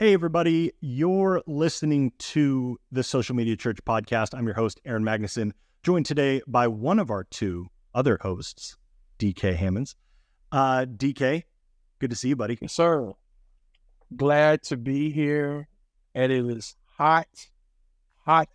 Hey, everybody. You're listening to the Social Media Church podcast. I'm your host, Aaron Magnuson, joined today by one of our two other hosts, DK Hammonds. DK, good to see you, buddy. Yes, sir. Glad to be here. And it is hot in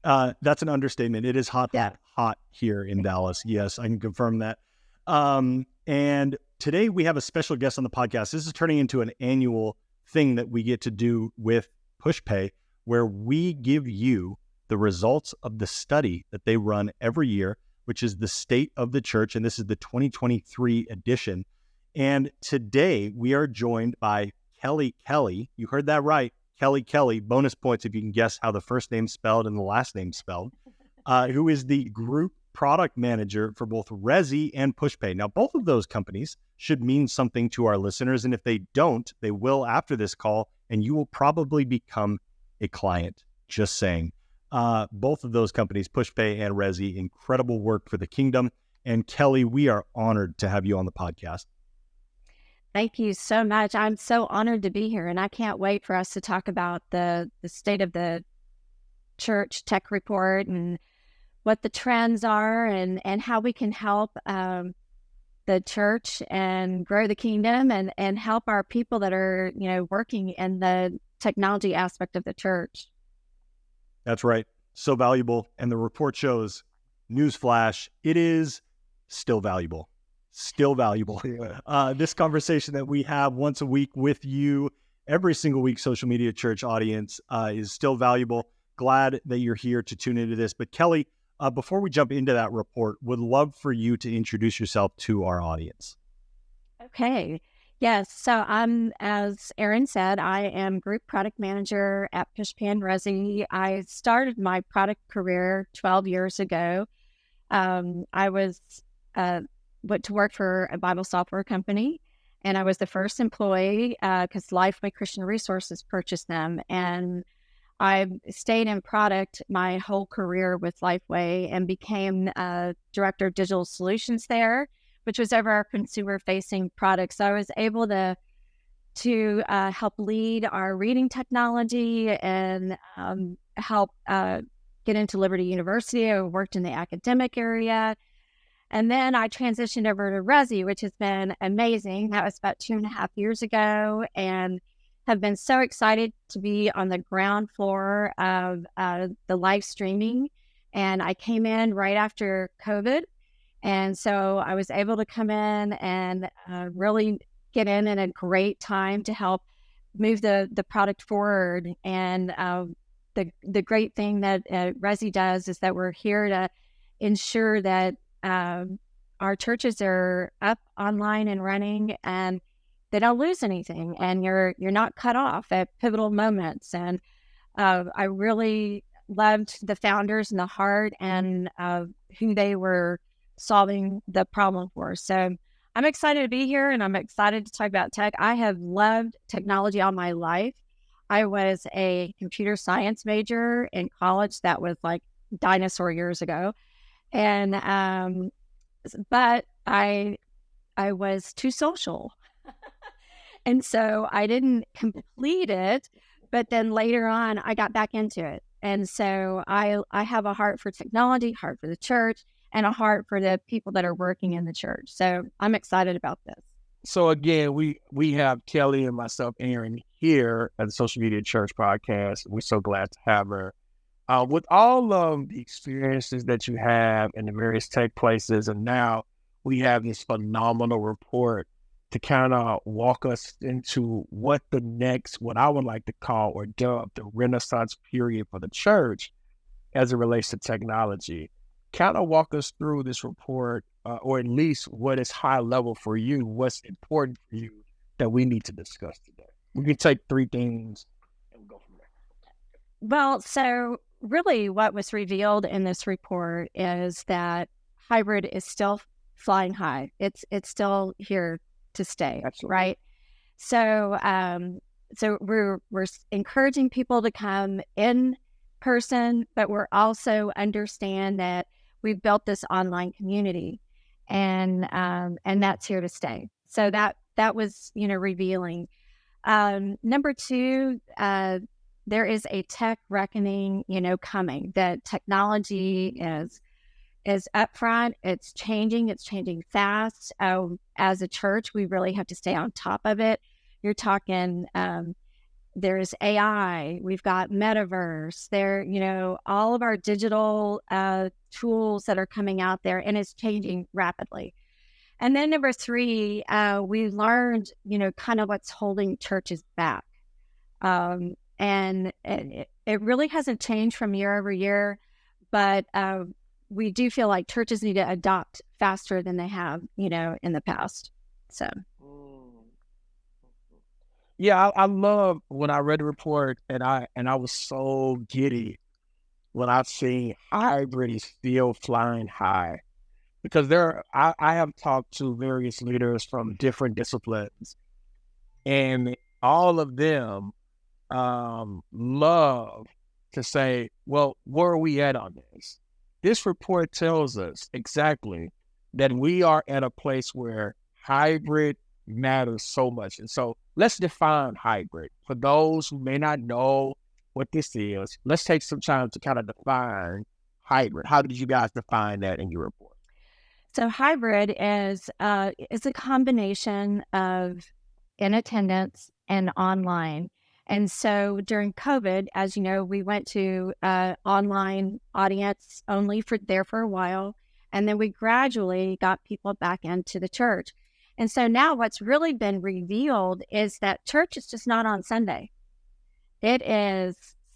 Dallas. That's an understatement. It is hot here in Dallas. Yes, I can confirm that. And today we have a special guest on the podcast. This is turning into an annual thing that we get to do with PushPay, where we give you the results of the study that they run every year, which is the State of the Church. And this is the 2023 edition. And today we are joined by Kelli. You heard that right. Kelli. Bonus points if you can guess how the first name's spelled and the last name spelled, who is the group product manager for both Resy and PushPay. Now, both of those companies should mean something to our listeners. And if they don't, they will after this call, and you will probably become a client. Just saying. Both of those companies, PushPay and Resy, incredible work for the kingdom. And Kelli, we are honored to have you on the podcast. Thank you so much. I'm so honored to be here, and I can't wait for us to talk about the State of the Church Tech Report and what the trends are and how we can help the church and grow the kingdom and help our people that are, working in the technology aspect of the church. That's right. So valuable. And the report shows, newsflash, it is still valuable. This conversation that we have once a week with you, every single week, Social Media Church audience, is still valuable. Glad that you're here to tune into this. But Kelli, before we jump into that report, would love for you to introduce yourself to our audience. Okay. Yes. So as Aaron said, I am group product manager at PushPay and Resy. I started my product career 12 years ago. I went to work for a Bible software company, and I was the first employee because Lifeway Christian Resources purchased them. And I stayed in product my whole career with Lifeway and became director of digital solutions there, which was over our consumer-facing products. So I was able to help lead our reading technology and help get into Liberty University. I worked in the academic area. And then I transitioned over to Resy, which has been amazing. That was about 2.5 years ago, and have been so excited to be on the ground floor of the live streaming. And I came in right after COVID. And so I was able to come in and really get in at a great time to help move the product forward. And the great thing that Resy does is that we're here to ensure that our churches are up online and running, and they don't lose anything, and you're not cut off at pivotal moments. And I really loved the founders and the heart and who they were solving the problem for. So I'm excited to be here, and I'm excited to talk about tech. I have loved technology all my life. I was a computer science major in college. That was like dinosaur years ago. And but I was too social. And so I didn't complete it, but then later on I got back into it. And so I have a heart for technology, heart for the church, and a heart for the people that are working in the church. So I'm excited about this. So again, we have Kelli and myself, Aaron, here at the Social Media Church podcast. We're so glad to have her. With all of the experiences that you have in the various tech places, and now we have this phenomenal report to kind of walk us into what I would like to call or dub the Renaissance period for the church as it relates to technology. Kind of walk us through this report, or at least what is high level for you, what's important for you that we need to discuss today. We can take 3 things and we'll go from there. Well, so really what was revealed in this report is that hybrid is still flying high. It's still here to stay. Absolutely. Right? So we're encouraging people to come in person, but we're also understand that we've built this online community, and that's here to stay. So that was revealing. Number two, there is a tech reckoning, coming. That technology is upfront. It's changing fast. As a church, we really have to stay on top of it. You're talking, there's AI, we've got metaverse there, all of our digital tools that are coming out there, and it's changing rapidly. And then number three, we learned, kind of what's holding churches back. And it really hasn't changed from year over year, but we do feel like churches need to adopt faster than they have, in the past. So. Yeah, I love when I read the report, and I was so giddy when I seen hybrid is still flying high, because I have talked to various leaders from different disciplines, and all of them love to say, well, where are we at on this? This report tells us exactly that we are at a place where hybrid matters so much. And so let's define hybrid. For those who may not know what this is, let's take some time to kind of define hybrid. How did you guys define that in your report? So hybrid is a combination of in attendance and online. And so during COVID, as you know, we went to online audience only for a while. And then we gradually got people back into the church. And so now what's really been revealed is that church is just not on Sunday. It is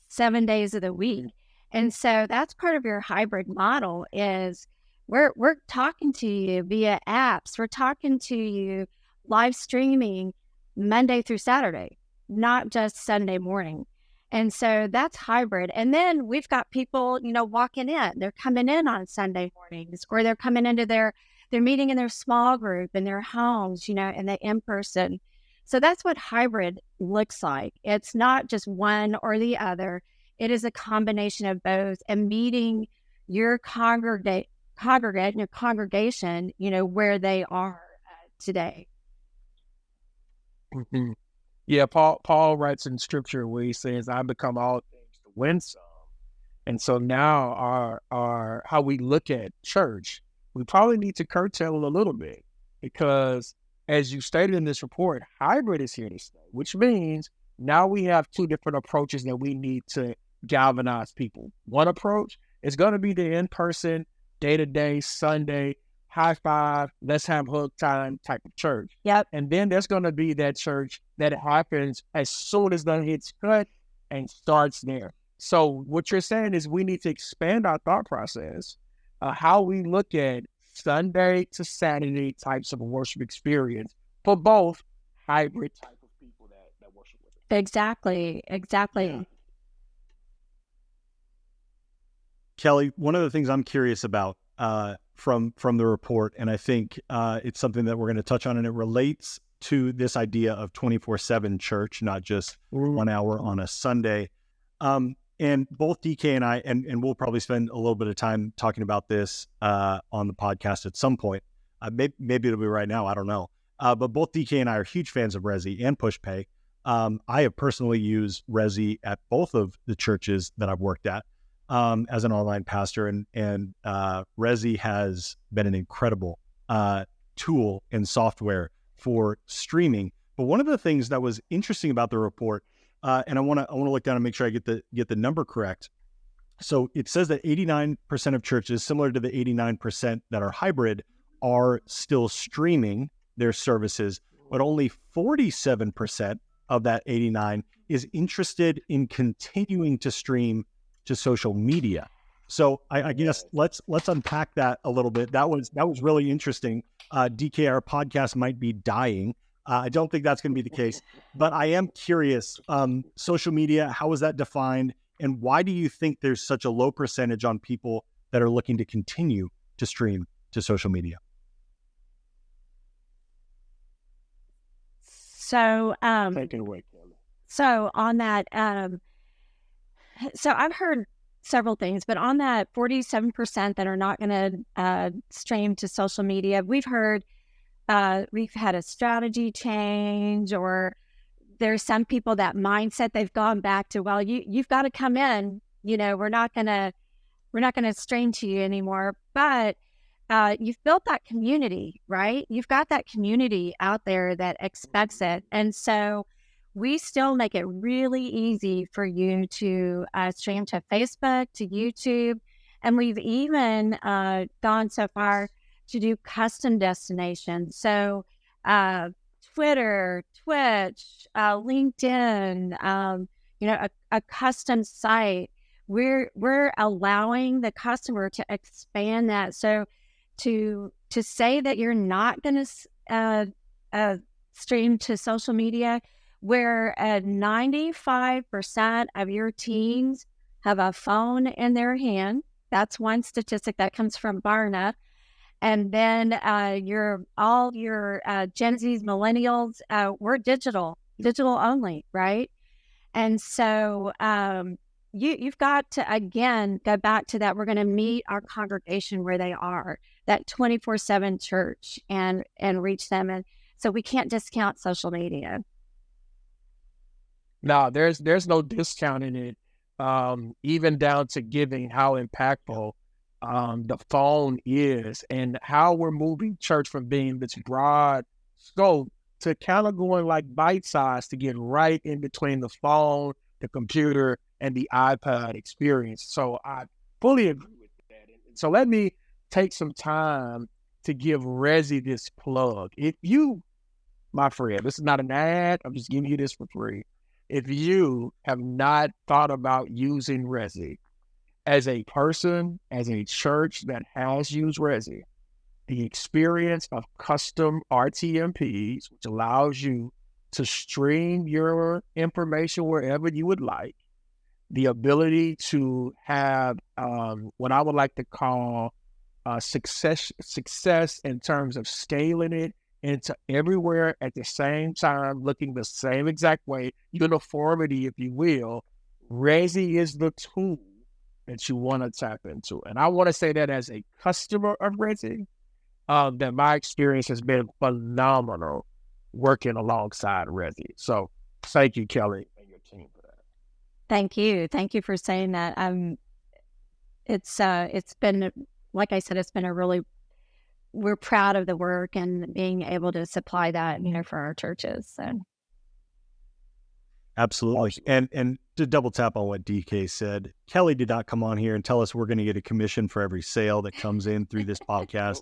7 days of the week. And so that's part of your hybrid model is we're talking to you via apps. We're talking to you live streaming Monday through Saturday, not just Sunday morning. And so that's hybrid. And then we've got people, walking in. They're coming in on Sunday mornings, or they're coming into they're meeting in their small group in their homes, and they in person. So that's what hybrid looks like. It's not just one or the other. It is a combination of both, and meeting your congregation, where they are today. Mm-hmm. Yeah, Paul writes in scripture where he says, I become all things to win some. And so now our how we look at church, we probably need to curtail it a little bit, because as you stated in this report, hybrid is here to stay, which means now we have two different approaches that we need to galvanize people. One approach is going to be the in-person, day-to-day, Sunday, high five, let's have hug time type of church. Yep. And then there's going to be that church that happens as soon as the hits cut and starts there. So what you're saying is we need to expand our thought process, how we look at Sunday to Saturday types of worship experience for both hybrid type of people that worship with us. Exactly. Yeah. Kelli, one of the things I'm curious about from the report, and I think it's something that we're going to touch on, and it relates to this idea of 24/7 church, not just 1 hour on a Sunday. And both DK and I, and we'll probably spend a little bit of time talking about this on the podcast at some point. Maybe it'll be right now. I don't know. But both DK and I are huge fans of Resi and PushPay. I have personally used Resi at both of the churches that I've worked at as an online pastor, and Resi has been an incredible tool and software for streaming. But one of the things that was interesting about the report, and I want to look down and make sure I get the number correct. So it says that 89% of churches, similar to the 89% that are hybrid, are still streaming their services, but only 47% of that 89 is interested in continuing to stream to social media. So I guess let's unpack that a little bit. That was really interesting. DK, our podcast might be dying. I don't think that's going to be the case, but I am curious, social media, how is that defined? And why do you think there's such a low percentage on people that are looking to continue to stream to social media? So, Take it away, Kelli. So on that, so I've heard several things, but on that 47% that are not going to stream to social media, we've heard we've had a strategy change, or there's some people, that mindset, they've gone back to, well, you've got to come in, we're not gonna stream to you anymore. But you've built that community, right? You've got that community out there that expects it. And so we still make it really easy for you to stream to Facebook, to YouTube. And we've even gone so far to do custom destinations. So Twitter, Twitch, LinkedIn, a custom site. We're allowing the customer to expand that. So to say that you're not going to stream to social media, where 95% of your teams have a phone in their hand. That's one statistic that comes from Barna. And then all your Gen Zs, millennials, we're digital only, right? And so you've got to, again, go back to that. We're going to meet our congregation where they are, that 24/7 church, and reach them. And so we can't discount social media. No, there's no discounting it, even down to giving, how impactful the phone is, and how we're moving church from being this broad scope to kind of going like bite size, to get right in between the phone, the computer, and the iPad experience. So I fully agree with that. And so let me take some time to give Resi this plug. If you, my friend, this is not an ad, I'm just giving you this for free. If you have not thought about using Resi, as a person, as a church that has used Resi, the experience of custom RTMPs, which allows you to stream your information wherever you would like, the ability to have what I would like to call success in terms of scaling it into everywhere at the same time, looking the same exact way, uniformity, if you will. Resi is the tool that you want to tap into. And I want to say that as a customer of Resi, that my experience has been phenomenal working alongside Resi. So thank you, Kelli, and your team for that. Thank you. Thank you for saying that. It's been, like I said, it's been we're proud of the work and being able to supply that, for our churches. So. Absolutely. And to double tap on what DK said, Kelli did not come on here and tell us we're going to get a commission for every sale that comes in through this podcast.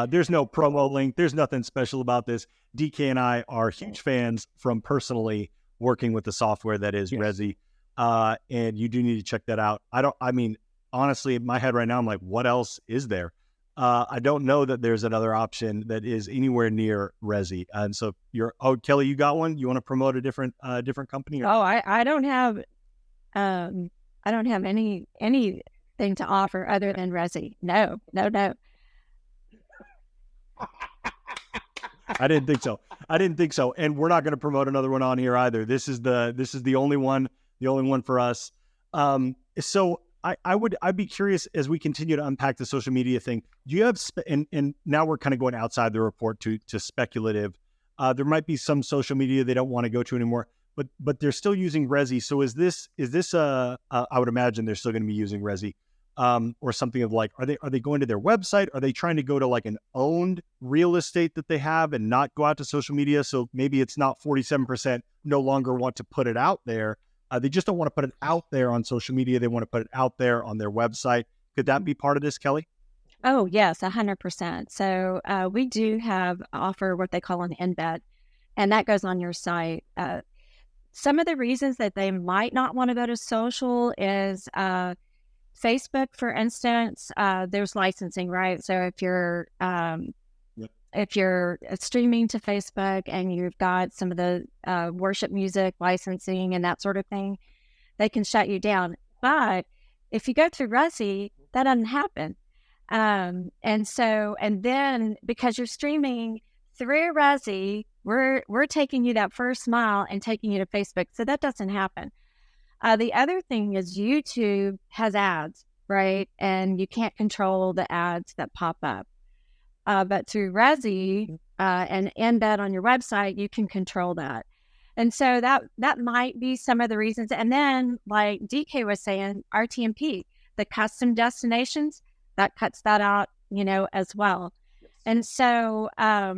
There's no promo link. There's nothing special about this. DK and I are huge fans from personally working with the software that is Resi. And you do need to check that out. Honestly, in my head right now, I'm like, what else is there? I don't know that there's another option that is anywhere near Resi. And so Kelli, you got one? You want to promote a different company? Oh, I don't have anything to offer other than Resi. No. I didn't think so. And we're not going to promote another one on here either. This is the only one for us. So I'd be curious, as we continue to unpack the social media thing, do you have, and now we're kind of going outside the report to speculative. There might be some social media they don't want to go to anymore, but they're still using Resi. So is this I would imagine they're still going to be using Resi, or something of like, are they going to their website? Are they trying to go to like an owned real estate that they have and not go out to social media? So maybe it's not 47% no longer want to put it out there. They just don't want to put it out there on social media. They want to put it out there on their website. Could that be part of this, Kelli? Oh, yes, 100%. So we do offer what they call an embed, and that goes on your site. Some of the reasons that they might not want to go to social is Facebook, for instance. There's licensing, right? So if you're streaming to Facebook and you've got some of the worship music licensing and that sort of thing, they can shut you down. But if you go through Resi, that doesn't happen. And then because you're streaming through Resi, we're taking you that first mile and taking you to Facebook. So that doesn't happen. The other thing is YouTube has ads, right? And you can't control the ads that pop up. But through Resi and embed on your website, you can control that. And so that might be some of the reasons. And then, like DK was saying, RTMP, the custom destinations, that cuts that out, as well. Yes. And so I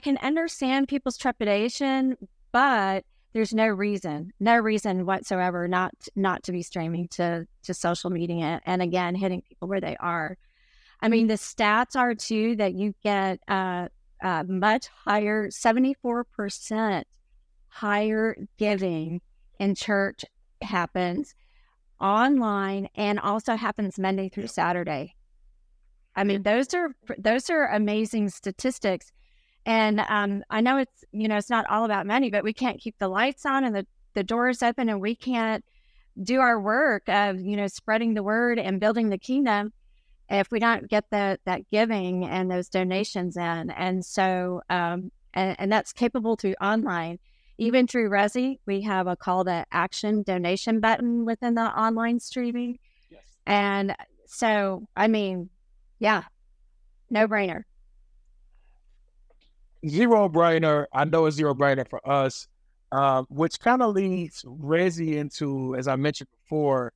can understand people's trepidation, but there's no reason whatsoever not to be streaming to social media, and again, hitting people where they are. I mean, the stats are too that you get much higher, 74% higher giving in church happens online and also happens Monday through Saturday. I mean, those are amazing statistics. And I know it's not all about money, but we can't keep the lights on and the doors open, and we can't do our work of, spreading the word and building the kingdom if we don't get that giving and those donations in. And so, and that's capable through online. Even through Resi, we have a call to action donation button within the online streaming. Yes. And so, I mean, yeah, no brainer. Zero brainer. I know it's zero brainer for us, which kind of leads Resi into, as I mentioned before,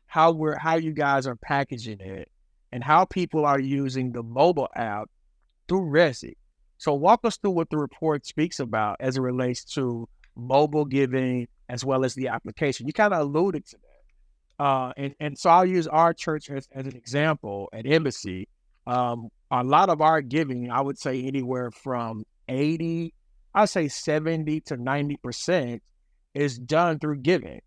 how you guys are packaging it and how people are using the mobile app through Resi. So walk us through what the report speaks about as it relates to mobile giving as well as the application. You kind of alluded to that. And so I'll use our church as an example at Embassy. A lot of our giving, I would say anywhere from 70 to 90% is done through giving.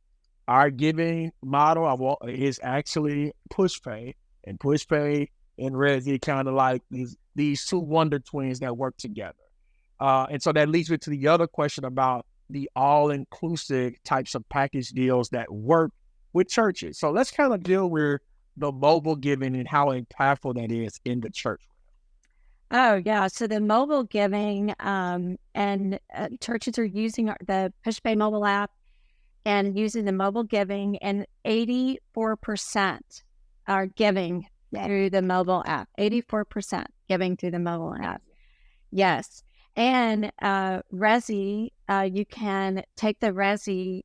Our giving model is actually push pay, and push pay and Resi kind of like these two wonder twins that work together. And so that leads me to the other question about the all-inclusive types of package deals that work with churches. So let's kind of deal with the mobile giving and how impactful that is in the church. Oh, yeah. So the mobile giving and churches are using the PushPay mobile app and using the mobile giving, and 84% are giving through the mobile app. 84% giving through the mobile app. Yes. And Resi, you can take the Resi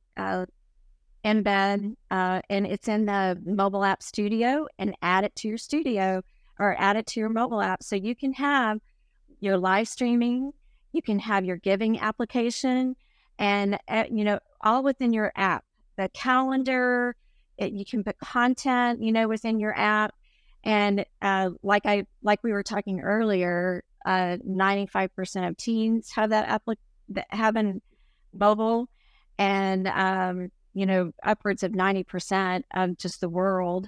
embed, and it's in the mobile app studio, and add it to your studio or add it to your mobile app. So you can have your live streaming, you can have your giving application, and, all within your app. The calendar, you can put content, within your app. And like we were talking earlier, 95% of teens have that having mobile, and upwards of 90% of just the world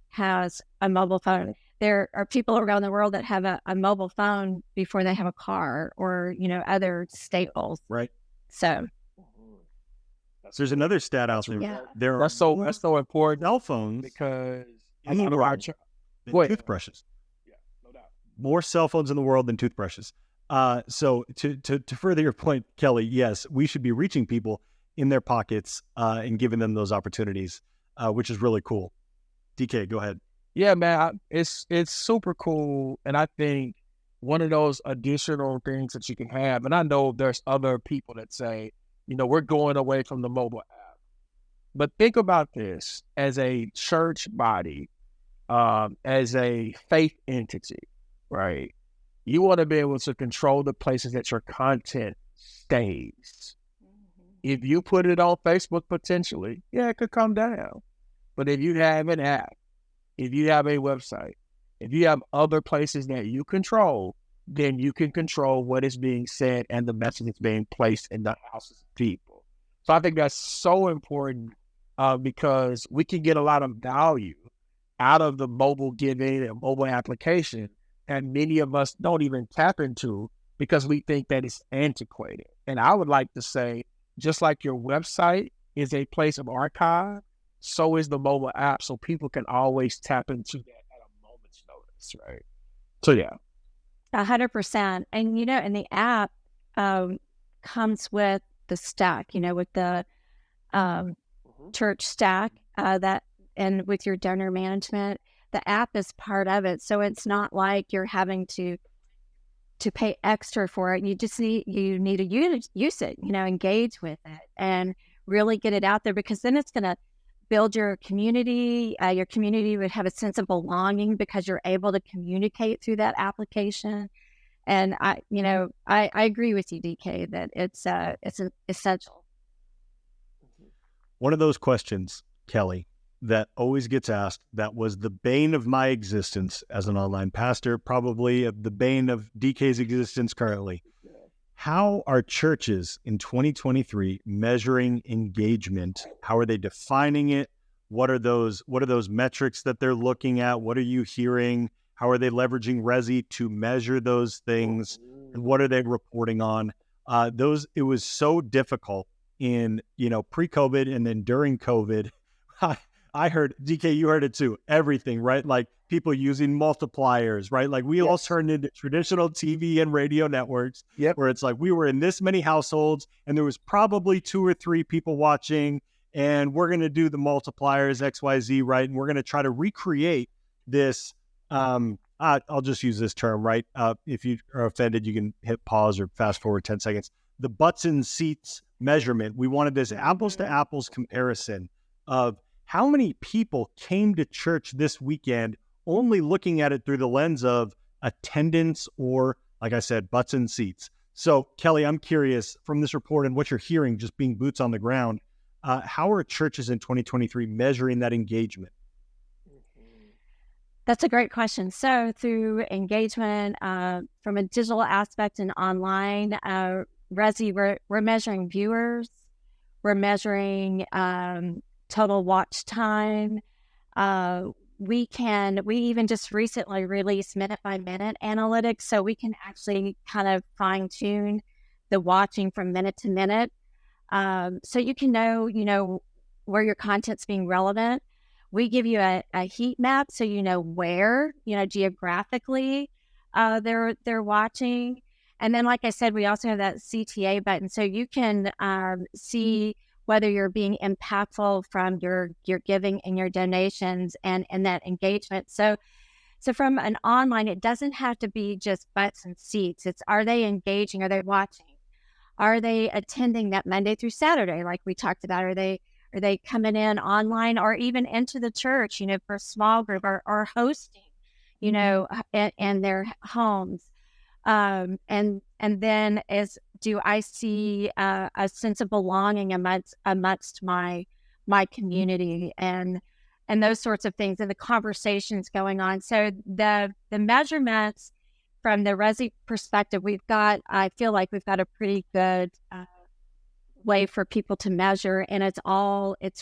has a mobile phone. There are people around the world that have a mobile phone before they have a car or other staples. Right. So there's another stat out there. Yeah. There are That's so important cell phones because in the world than toothbrushes. Yeah, no doubt. More cell phones in the world than toothbrushes. So to further your point, Kelli, yes, we should be reaching people in their pockets and giving them those opportunities, which is really cool. DK, go ahead. Yeah, man, it's super cool, and I think one of those additional things that you can have, and I know there's other people that say, we're going away from the mobile app, but think about this as a church body, as a faith entity, right? You want to be able to control the places that your content stays. If you put it on Facebook, potentially, it could come down. But if you have an app, if you have a website, if you have other places that you control, then you can control what is being said and the message that's being placed in the houses of people. So I think that's so important because we can get a lot of value out of the mobile giving and mobile application, and many of us don't even tap into because we think that it's antiquated. And I would like to say, just like your website is a place of archive, so is the mobile app, so people can always tap into that at a moment's notice, right? So, yeah. 100%. And, and the app comes with the stack, with the church stack and with your donor management. The app is part of it. So it's not like you're having to to pay extra for it. You need to use it, engage with it and really get it out there, because then it's going to build your community. Your community would have a sense of belonging because you're able to communicate through that application. And I agree with you, DK, that it's essential. One of those questions, Kelli, that always gets asked, that was the bane of my existence as an online pastor, probably the bane of DK's existence currently. How are churches in 2023 measuring engagement? How are they defining it? What are those metrics that they're looking at? What are you hearing? How are they leveraging Resi to measure those things? And what are they reporting on? It was so difficult in, pre-COVID and then during COVID. I heard, DK, you heard it too, everything, right? Like people using multipliers, right? Like we all turned into traditional TV and radio networks where it's like we were in this many households and there was probably 2 or 3 people watching, and we're going to do the multipliers XYZ, right? And we're going to try to recreate this. I'll just use this term, right? If you are offended, you can hit pause or fast forward 10 seconds. The butts and seats measurement. We wanted this apples to apples comparison of how many people came to church this weekend, only looking at it through the lens of attendance or, like I said, butts and seats. So, Kelli, I'm curious from this report and what you're hearing, just being boots on the ground, how are churches in 2023 measuring that engagement? That's a great question. So through engagement, from a digital aspect and online, Resi, we're measuring viewers, we're measuring total watch time. We even just recently released minute by minute analytics, so we can actually kind of fine tune the watching from minute to minute. So you can know, where your content's being relevant. We give you a heat map, so you know where, geographically they're watching. And then, like I said, we also have that CTA button, so you can see whether you're being impactful from your giving and your donations and that engagement. So from an online, it doesn't have to be just butts and seats. It's, are they engaging? Are they watching? Are they attending that Monday through Saturday, like we talked about? Are they coming in online or even into the church, for a small group or hosting, in their homes? And then do I see a sense of belonging amongst my community and those sorts of things, and the conversations going on. So the measurements from the Resi perspective, I feel like we've got a pretty good way for people to measure, and it's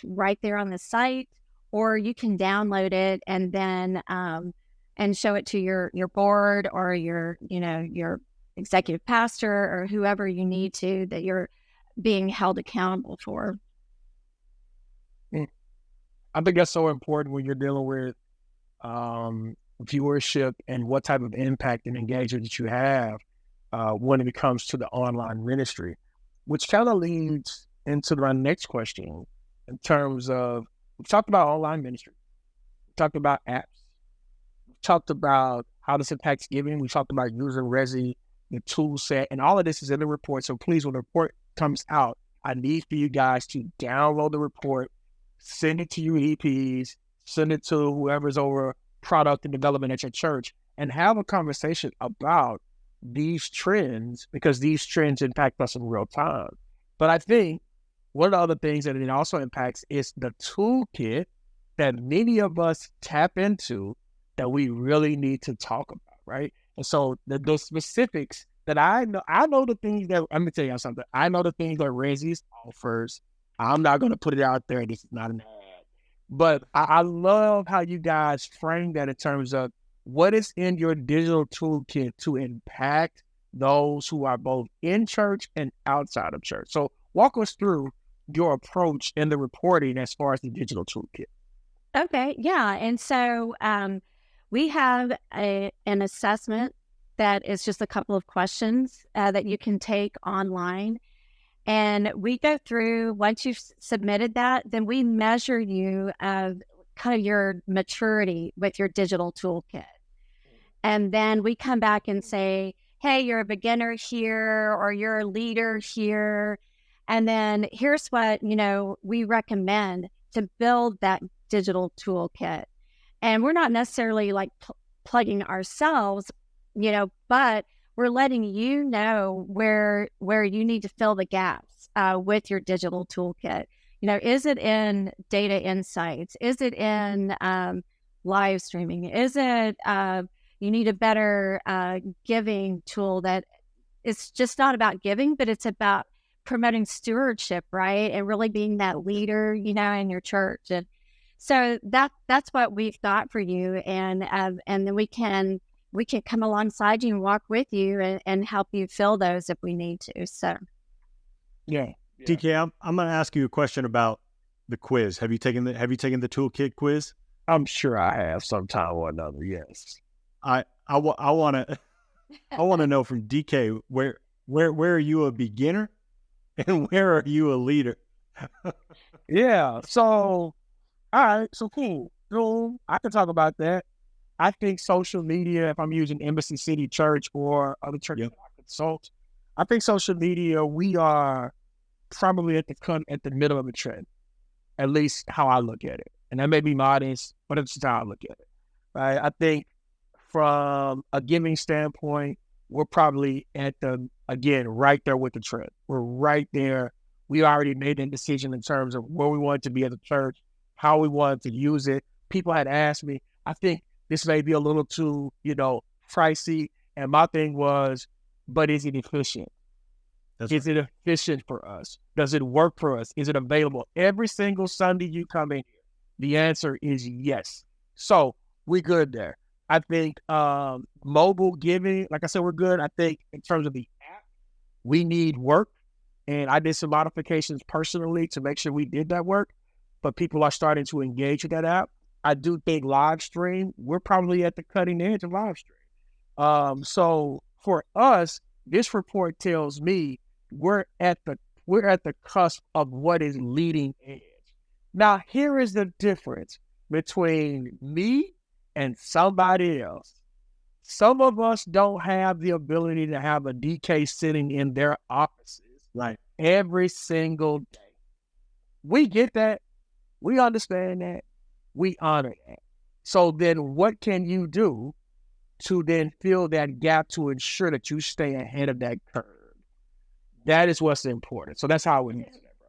right there on the site, or you can download it and then and show it to your board or your executive pastor or whoever you need to, that you're being held accountable for. I think that's so important when you're dealing with viewership and what type of impact and engagement that you have when it comes to the online ministry, which kind of leads into my next question in terms of, we've talked about online ministry, we talked about apps, we talked about how this impacts giving, we talked about using Resi, the tool set, and all of this is in the report. So please, when the report comes out, I need for you guys to download the report, send it to your EPs, send it to whoever's over product and development at your church, and have a conversation about these trends, because these trends impact us in real time. But I think one of the other things that it also impacts is the toolkit that many of us tap into that we really need to talk about, right? And so those specifics that I know the things that, let me tell you something. I know the things that Resi offers. I'm not going to put it out there. This is not an ad. But I love how you guys frame that in terms of what is in your digital toolkit to impact those who are both in church and outside of church. So walk us through your approach in the reporting as far as the digital toolkit. Okay, yeah. And so we have an assessment that is just a couple of questions that you can take online. And we go through, once you've submitted that, then we measure you kind of your maturity with your digital toolkit. And then we come back and say, hey, you're a beginner here or you're a leader here. And then here's what, we recommend to build that digital toolkit. And we're not necessarily like plugging ourselves, but we're letting you know where you need to fill the gaps with your digital toolkit. Is it in data insights? Is it in live streaming? Is it you need a better giving tool that it's just not about giving, but it's about promoting stewardship, right? And really being that leader, in your church. And so that's what we've got for you. And then we can come alongside you and walk with you and help you fill those if we need to. So, yeah. DK, I'm going to ask you a question about the quiz. Have you taken the toolkit quiz? I'm sure I have sometime or another. Yes. I want to know from DK where are you a beginner and where are you a leader? Yeah. So, all right. So cool. So I can talk about that. I think social media, if I'm using Embassy City Church or other churches that I consult, I think social media, we are probably at the middle of a trend, at least how I look at it. And that may be modest, but it's just how I look at it. Right? I think from a giving standpoint, we're probably right there with the trend. We're right there. We already made a decision in terms of where we wanted to be as a church, how we wanted to use it. People had asked me, I think this may be a little too, pricey. And my thing was, but is it efficient? Is it efficient for us? Does it work for us? Is it available every single Sunday you come in here? The answer is yes. So we're good there. I think mobile giving, like I said, we're good. I think in terms of the app, we need work. And I did some modifications personally to make sure we did that work. But people are starting to engage with that app. I do think live stream, we're probably at the cutting edge of live stream. So for us, this report tells me we're at the cusp of what is leading edge. Now, here is the difference between me and somebody else. Some of us don't have the ability to have a DK sitting in their offices every single day. We get that. We understand that. We honor that. So then what can you do to then fill that gap to ensure that you stay ahead of that curve? That is what's important. So that's how I would answer that, bro.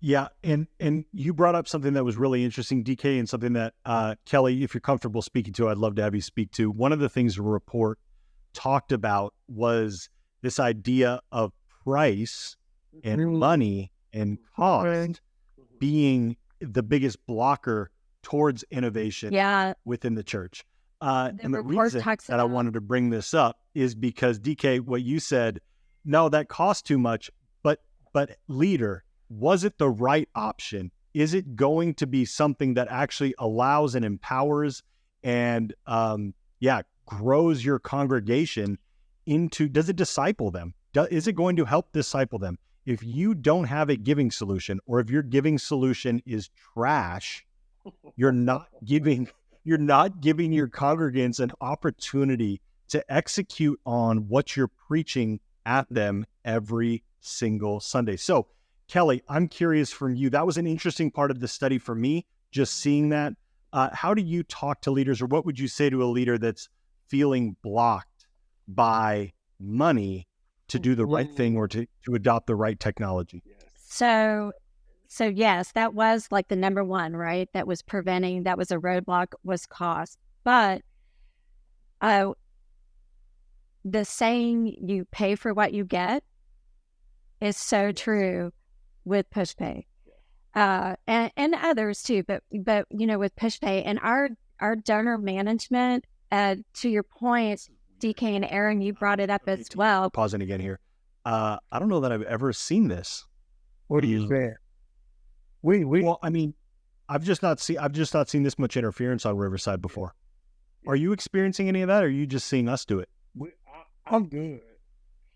Yeah, and you brought up something that was really interesting, DK, and something that Kelli, if you're comfortable speaking to, I'd love to have you speak to. One of the things the report talked about was this idea of price and money and cost being the biggest blocker towards innovation within the church. And the reason that I wanted to bring this up is because, DK, what you said, no, that costs too much, but leader, was it the right option? Is it going to be something that actually allows and empowers and grows your congregation does it disciple them? Is it going to help disciple them? If you don't have a giving solution, or if your giving solution is trash, you're not giving your congregants an opportunity to execute on what you're preaching at them every single Sunday. So, Kelli, I'm curious from you. That was an interesting part of the study for me, just seeing that. How do you talk to leaders, or what would you say to a leader that's feeling blocked by money to do the right thing or to adopt the right technology? So yes, that was like the number one, right? That was a roadblock, was cost. But the saying, you pay for what you get, is so true with PushPay, and others too. But with PushPay and our donor management, to your point, DK and Aaron, you brought it up as well. Pausing again here. I don't know that I've ever seen this. What do you say? Well, I mean, I've just not seen this much interference on Riverside before. Are you experiencing any of that, or are you just seeing us do it? I'm good.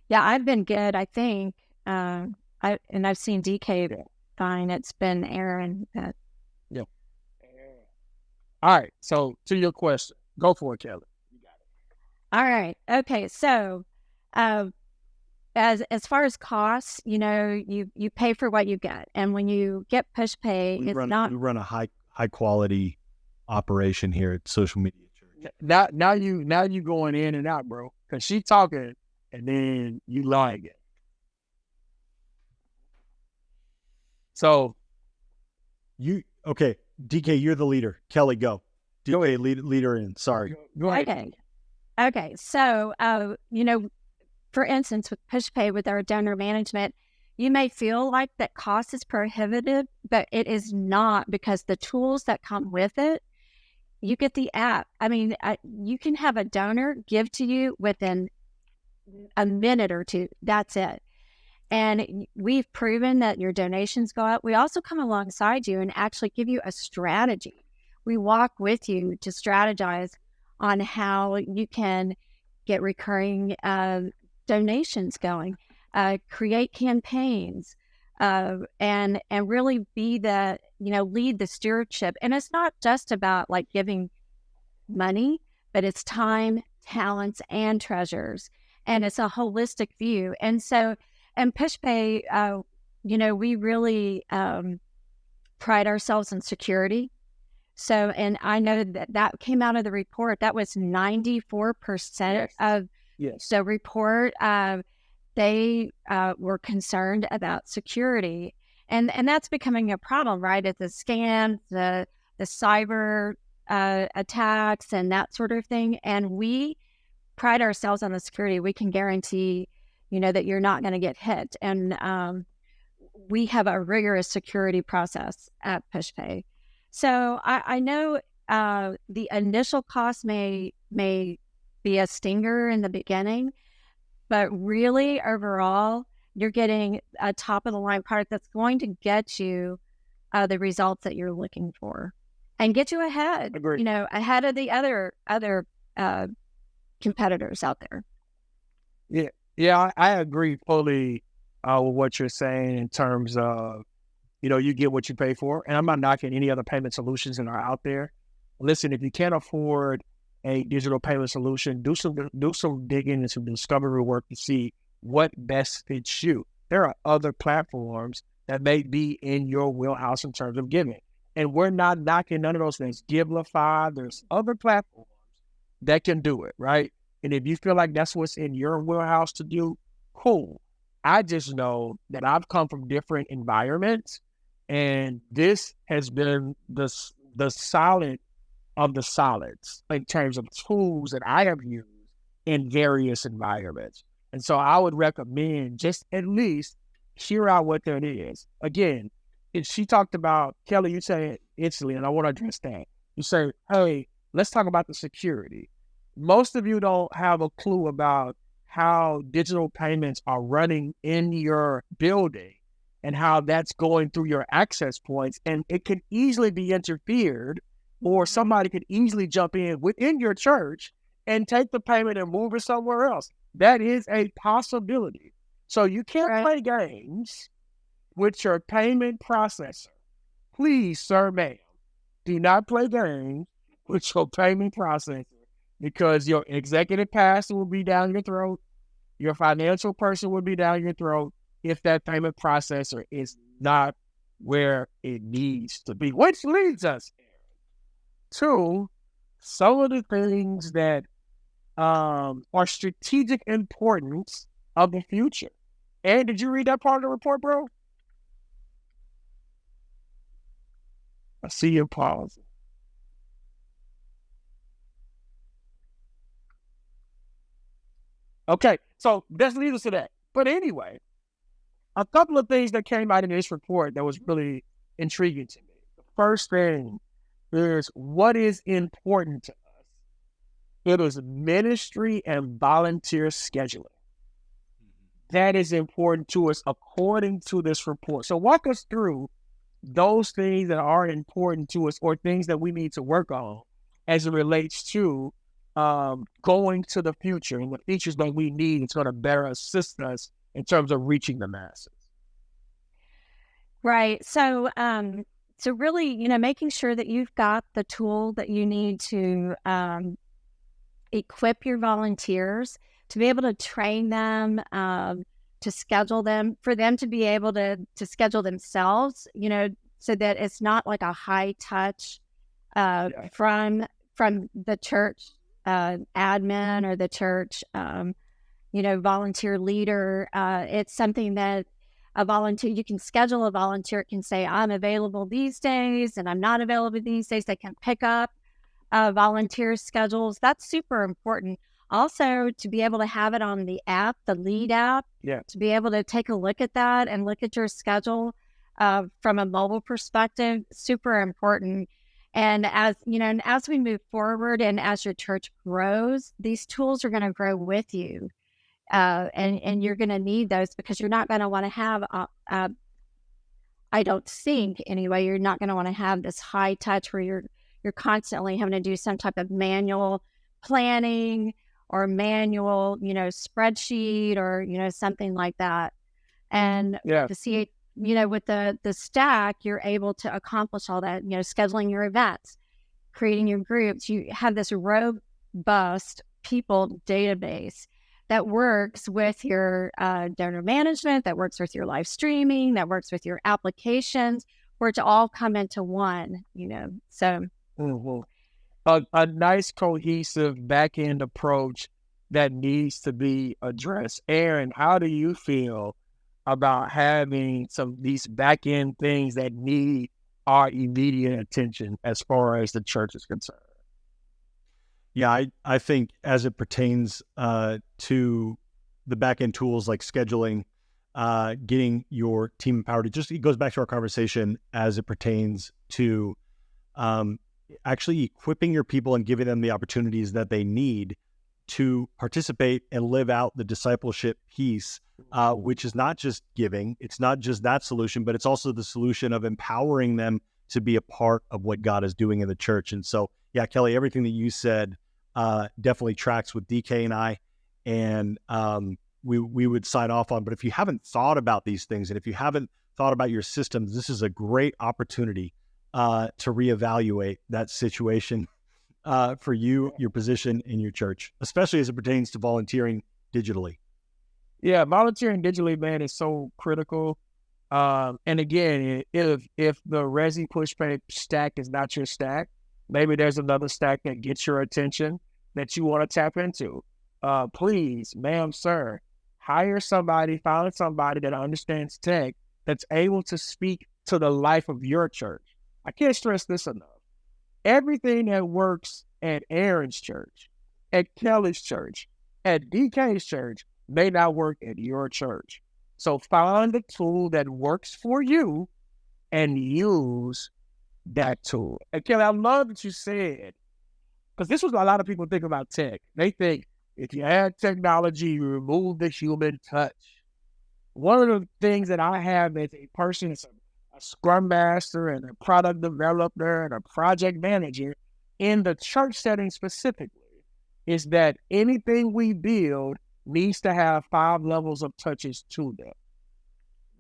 Yeah, I've been good, I think. I've seen DK fine. It's been Aaron that. Yeah. All right. So to your question, go for it, Kelli. You got it. All right. Okay. So As far as costs, you pay for what you get, and when you get push pay, we run a high quality operation here at Social Media Church. Now you going in and out, bro, because she talking and then you lying it. So okay, DK, you're the leader. Kelli, go. DK, lead her in. Sorry. Go ahead. Okay. So, for instance, with PushPay, with our donor management, you may feel like that cost is prohibitive, but it is not, because the tools that come with it, you get the app. I mean, you can have a donor give to you within a minute or two. That's it. And we've proven that your donations go up. We also come alongside you and actually give you a strategy. We walk with you to strategize on how you can get recurring donations going, create campaigns, and really be the, lead the stewardship. And it's not just about like giving money, but it's time, talents, and treasures. And it's a holistic view. And so, and PushPay, we really pride ourselves in security. So, and I know that came out of the report. That was 94% of the report. They were concerned about security. And that's becoming a problem, right? At the scams, the cyber attacks and that sort of thing. And we pride ourselves on the security. We can guarantee, that you're not going to get hit. And we have a rigorous security process at PushPay. So I know the initial cost may be a stinger in the beginning, but really overall, you're getting a top of the line product that's going to get you the results that you're looking for and get you ahead. Agreed. Ahead of the other competitors out there. Yeah, I agree fully with what you're saying in terms of, you get what you pay for. And I'm not knocking any other payment solutions that are out there. Listen, if you can't afford a digital payment solution, do some digging and some discovery work to see what best fits you. There are other platforms that may be in your wheelhouse in terms of giving. And we're not knocking none of those things. Givelify, there's other platforms that can do it, right? And if you feel like that's what's in your wheelhouse to do, cool. I just know that I've come from different environments, and this has been the solid of the solids in terms of tools that I have used in various environments. And so I would recommend just at least hear out what that is. Again, if she talked about, Kelli, you say instantly, and I want to address that. You say, hey, let's talk about the security. Most of you don't have a clue about how digital payments are running in your building and how that's going through your access points. And it can easily be interfered, or somebody could easily jump in within your church and take the payment and move it somewhere else. That is a possibility. So you can't play games with your payment processor. Please, sir, ma'am, do not play games with your payment processor, because your executive pastor will be down your throat. Your financial person will be down your throat if that payment processor is not where it needs to be. Which leads us to some of the things that are strategic importance of the future. And did you read that part of the report, bro? I see you pausing. Okay, so let's lead us to that. But anyway, a couple of things that came out in this report that was really intriguing to me. The first thing is what is important to us. It is ministry and volunteer scheduling. That is important to us according to this report. So walk us through those things that are important to us, or things that we need to work on as it relates to going to the future and the features that we need. It's going to better assist us in terms of reaching the masses. Right. So, so really, making sure that you've got the tool that you need to equip your volunteers to be able to train them, to schedule them, for them to be able to schedule themselves, so that it's not like a high touch from the church admin or the church volunteer leader. It's something that a volunteer, you can schedule a volunteer, can say, I'm available these days and I'm not available these days. They can pick up volunteer schedules. That's super important. Also, to be able to have it on the app, the Lead app, to be able to take a look at that and look at your schedule from a mobile perspective, super important. And as we move forward and as your church grows, these tools are going to grow with you. And you're going to need those, because you're not going to want to have, I don't think anyway, you're not going to want to have this high touch where you're constantly having to do some type of manual planning or manual, spreadsheet or, something like that. And to see, with the stack, you're able to accomplish all that, scheduling your events, creating your groups. You have this robust people database that works with your donor management, that works with your live streaming, that works with your applications, where to all come into one, so. Mm-hmm. A nice cohesive back-end approach that needs to be addressed. Aaron, how do you feel about having these back-end things that need our immediate attention as far as the church is concerned? Yeah, I think as it pertains to the back-end tools like scheduling, getting your team empowered, it goes back to our conversation as it pertains to actually equipping your people and giving them the opportunities that they need to participate and live out the discipleship piece, which is not just giving. It's not just that solution, but it's also the solution of empowering them to be a part of what God is doing in the church. And so, yeah, Kelli, everything that you said definitely tracks with DK and I, and we would sign off on. But if you haven't thought about these things, and if you haven't thought about your systems, this is a great opportunity to reevaluate that situation for you, your position in your church, especially as it pertains to volunteering digitally. Yeah, volunteering digitally, man, is so critical. And again, if the Resi Pushpay stack is not your stack, maybe there's another stack that gets your attention that you want to tap into. Please, ma'am, sir, find somebody that understands tech, that's able to speak to the life of your church. I can't stress this enough. Everything that works at Aaron's church, at Kelly's church, at DK's church may not work at your church. So find the tool that works for you and use that tool. And Kelli, I love that you said, because this was a lot of people think about tech. They think if you add technology, you remove the human touch. One of the things that I have as a person, is a scrum master and a product developer and a project manager in the church setting specifically, is that anything we build needs to have 5 levels of touches to them.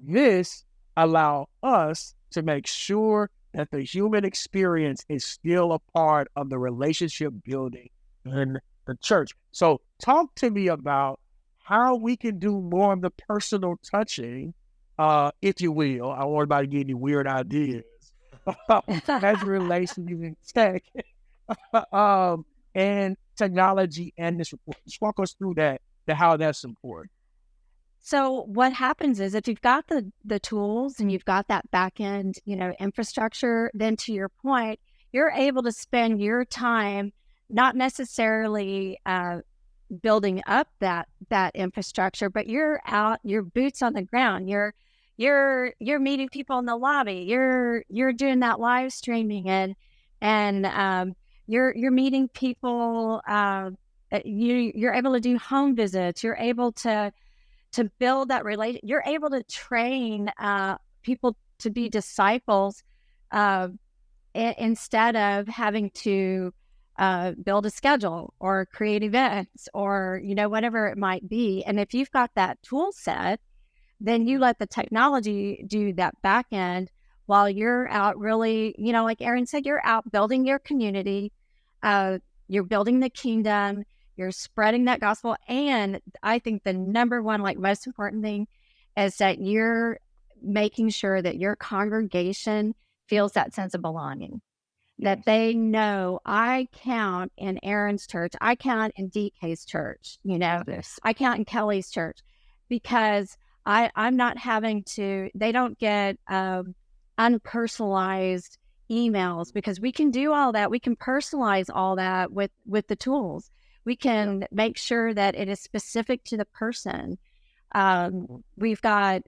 This allows us to make sure that the human experience is still a part of the relationship building in the church. So talk to me about how we can do more of the personal touching, if you will. I don't want anybody to get any weird ideas as it relates to using tech and technology and this report. Just walk us through that, how that's important. So what happens is, if you've got the tools and you've got that back end, infrastructure, then to your point, you're able to spend your time not necessarily building up that infrastructure, but you're out, your boots on the ground. You're meeting people in the lobby. You're doing that live streaming and you're meeting people. You're able to do home visits. You're able to build that relation. You're able to train people to be disciples instead of having to build a schedule or create events or, whatever it might be. And if you've got that tool set, then you let the technology do that back end while you're out really, like Aaron said, you're out building your community, you're building the kingdom, You're spreading that gospel. And I think the number one, like most important thing is that you're making sure that your congregation feels that sense of belonging, that they know I count in Aaron's church, I count in DK's church, I count in Kelly's church, because I'm not having to, they don't get unpersonalized emails, because we can do all that. We can personalize all that with the tools. We can make sure that it is specific to the person. We've got,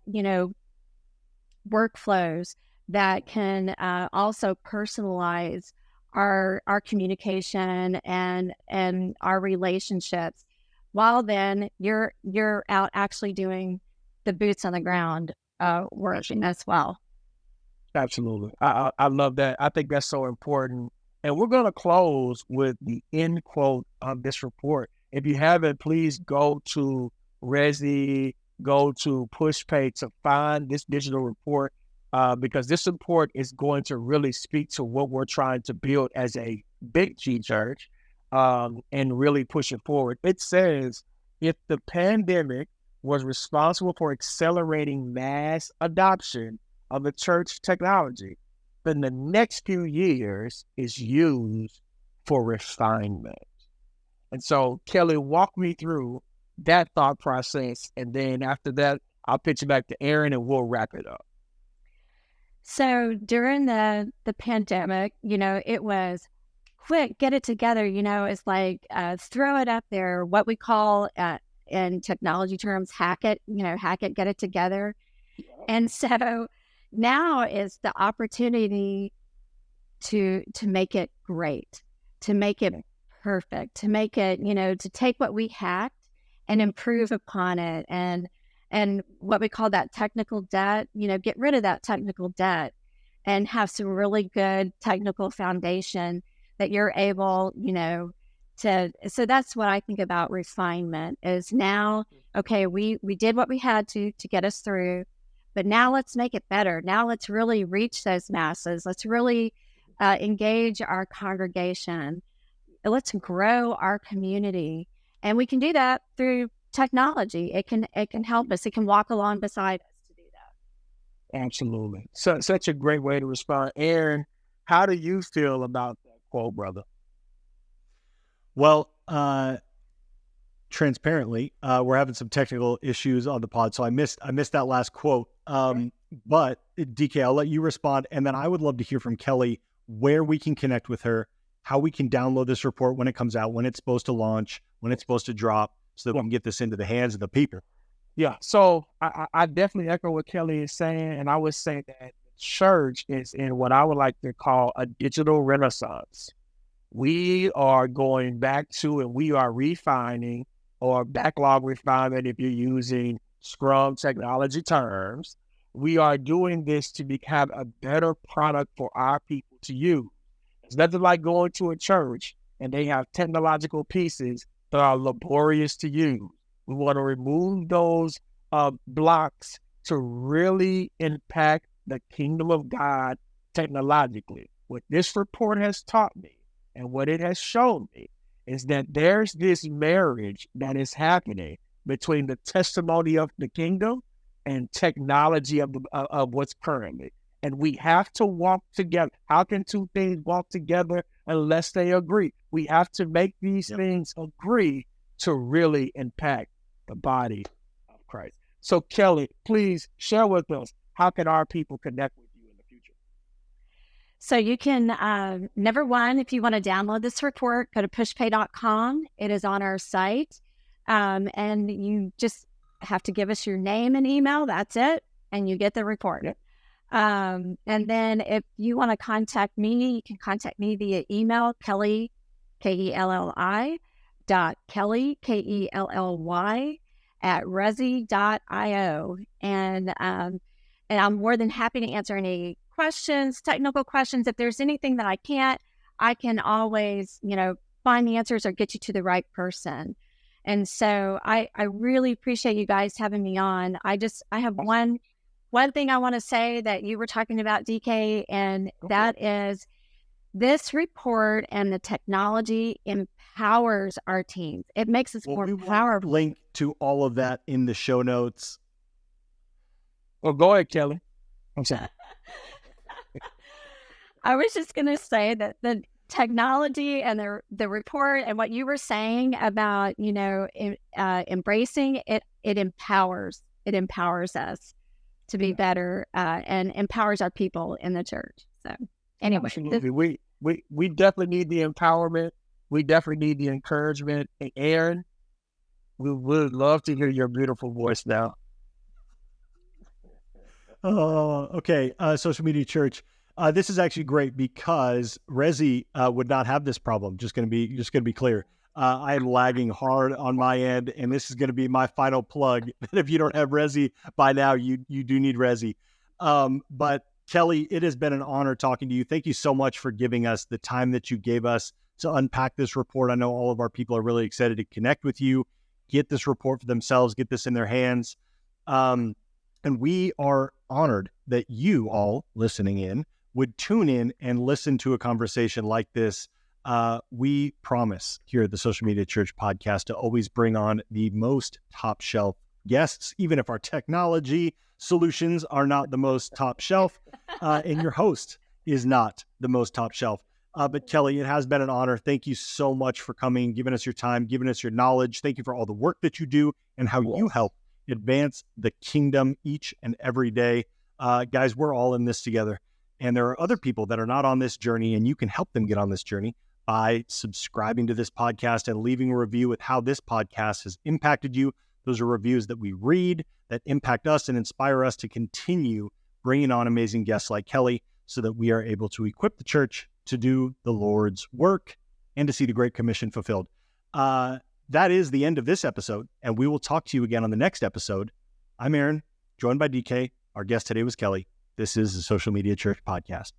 workflows that can also personalize our communication and our relationships, while then you're out actually doing the boots on the ground working as well. Absolutely. I love that. I think that's so important. And we're going to close with the end quote of this report. If you haven't, please go to Resi, go to PushPay to find this digital report, because this report is going to really speak to what we're trying to build as a big G church, and really push it forward. It says, if the pandemic was responsible for accelerating mass adoption of the church technology, then the next few years is used for refinement. And so, Kelli, walk me through that thought process. And then after that, I'll pitch it back to Aaron and we'll wrap it up. So during the pandemic, it was quick, get it together, it's like throw it up there, what we call in technology terms, hack it, get it together. And so now is the opportunity to make it great, to make it perfect, to make it, to take what we hacked and improve upon it, and what we call that technical debt, get rid of that technical debt and have some really good technical foundation that you're able, so that's what I think about refinement is now, okay, we did what we had to get us through, but now let's make it better. Now let's really reach those masses. Let's really engage our congregation. Let's grow our community. And we can do that through technology. It can help us. It can walk along beside us to do that. Absolutely. So such a great way to respond. Aaron, how do you feel about that quote, brother? Well, transparently, we're having some technical issues on the pod, so I missed that last quote. But DK, I'll let you respond, and then I would love to hear from Kelli where we can connect with her, how we can download this report when it comes out, when it's supposed to launch, when it's supposed to drop, so that we can get this into the hands of the people. Yeah, so I definitely echo what Kelli is saying, and I would say that the church is in what I would like to call a digital renaissance. We are going back to, and we are refining, or backlog refinement if you're using Scrum technology terms. We are doing this to have a better product for our people to use. It's nothing like going to a church and they have technological pieces that are laborious to use. We want to remove those blocks to really impact the kingdom of God technologically. What this report has taught me and what it has shown me is that there's this marriage that is happening between the testimony of the kingdom and technology of what's currently. And we have to walk together. How can two things walk together unless they agree? We have to make these things agree to really impact the body of Christ. So Kelli, please share with us, how can our people connect with you in the future? So you can, number one, if you want to download this report, go to pushpay.com. It is on our site. And you just have to give us your name and email. That's it. And you get the report. Yep. And then if you want to contact me, you can contact me via email, Kelli, Kelli, Kelly, Kelly, @resi.io. And I'm more than happy to answer any questions, technical questions. If there's anything that I can't, I can always, find the answers or get you to the right person. And so I really appreciate you guys having me on. I have one thing I want to say that you were talking about, DK, and that is this report and the technology empowers our teams. It makes us more powerful. Link to all of that in the show notes. Well, go ahead, Kelly. I'm sorry. I was just going to say that the technology and the report and what you were saying about, embracing it, it empowers us to be better and empowers our people in the church. So anyway, absolutely. We definitely need the empowerment. We definitely need the encouragement. And Aaron, we would love to hear your beautiful voice now. Oh, okay. Social Media Church. This is actually great because Rezi would not have this problem. Just going to be clear. I am lagging hard on my end, and this is going to be my final plug. If you don't have Rezi by now, you do need Rezi. But Kelli, it has been an honor talking to you. Thank you so much for giving us the time that you gave us to unpack this report. I know all of our people are really excited to connect with you, get this report for themselves, get this in their hands. And we are honored that you all listening in would tune in and listen to a conversation like this. We promise here at the Social Media Church podcast to always bring on the most top shelf guests, even if our technology solutions are not the most top shelf, and your host is not the most top shelf. But Kelli, it has been an honor. Thank you so much for coming, giving us your time, giving us your knowledge. Thank you for all the work that you do and how you help advance the kingdom each and every day. Guys, we're all in this together. And there are other people that are not on this journey, and you can help them get on this journey by subscribing to this podcast and leaving a review with how this podcast has impacted you. Those are reviews that we read that impact us and inspire us to continue bringing on amazing guests like Kelli so that we are able to equip the church to do the Lord's work and to see the Great Commission fulfilled. That is the end of this episode, and we will talk to you again on the next episode. I'm Aaron, joined by DK. Our guest today was Kelli. This is the Social Media Church podcast.